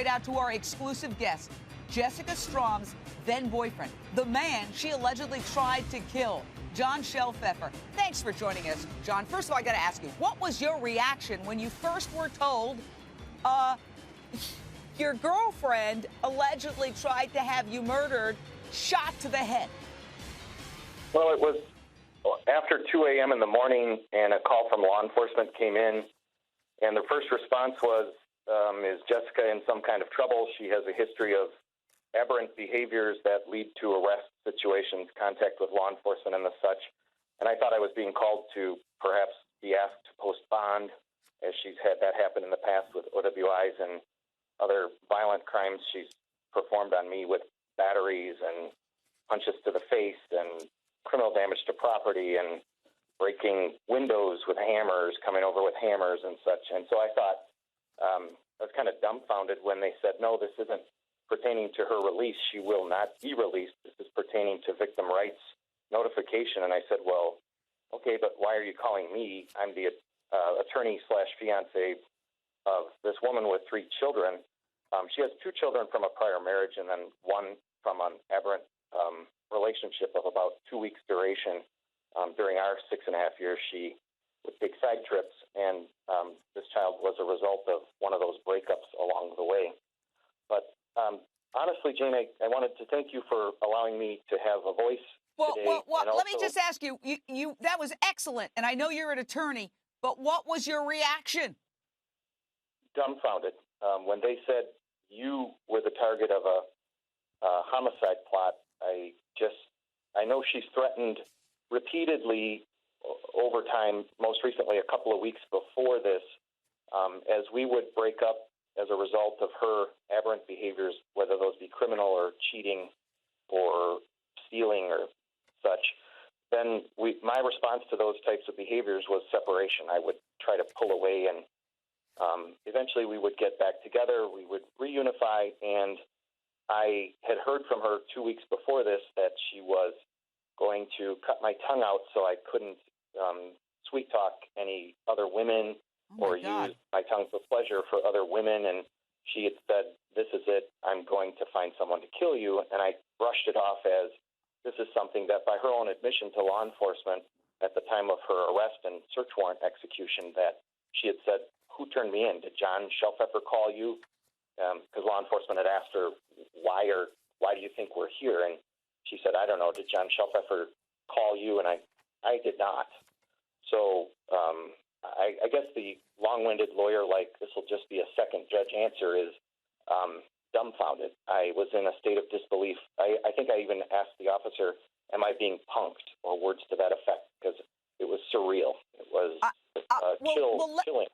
straight out to our exclusive guest, Jessica Strom's then boyfriend, the man she allegedly tried to kill, John Shelfeffer. Thanks for joining us, John. First of all, I got to ask you, what was your reaction when you first were told your girlfriend allegedly tried to have you murdered, shot to the head? Well, it was after 2 a.m. in the morning, and a call from law enforcement came in, and the first response was, is Jessica in some kind of trouble? She has a history of aberrant behaviors that lead to arrest situations, contact with law enforcement and the such. And I thought I was being called to perhaps be asked to post bond, as she's had that happen in the past with OWIs and other violent crimes she's performed on me with batteries and punches to the face and criminal damage to property and breaking windows with hammers, coming over with hammers and such. And so I thought, I was kind of dumbfounded when they said, no, this isn't pertaining to her release. She will not be released. This is pertaining to victim rights notification. And I said, well, okay, but why are you calling me? I'm the attorney / fiance of this woman with 3 children. She has 2 children from a prior marriage and then one from an aberrant relationship of about 2 weeks duration. During our 6.5 years, she would take side trips, and this child was a result of one of those breakups along the way. But honestly, Jane, I wanted to thank you for allowing me to have a voice today. Well, let me just ask you, that was excellent, and I know you're an attorney, but what was your reaction? Dumbfounded. When they said you were the target of a homicide plot, I know she's threatened repeatedly over time, most recently a couple of weeks before this, as we would break up as a result of her aberrant behaviors, whether those be criminal or cheating or stealing or such, then my response to those types of behaviors was separation. I would try to pull away, and eventually we would get back together, we would reunify, and I had heard from her 2 weeks before this that she was going to cut my tongue out so I couldn't sweet talk any other women or use my tongue for pleasure for other women. And she had said, this is it, I'm going to find someone to kill you. And I brushed it off as this is something that, by her own admission to law enforcement at the time of her arrest and search warrant execution, that she had said, who turned me in? Did John Shelfeffer call you? Because law enforcement had asked her, why do you think we're here? And she said, I don't know. Did John Shelfeffer call you? And I did not. So I guess the long-winded lawyer, like this will just be a second judge answer, is dumbfounded. I was in a state of disbelief. I think I even asked the officer, am I being punked, or words to that effect, because it was surreal. It was chilling.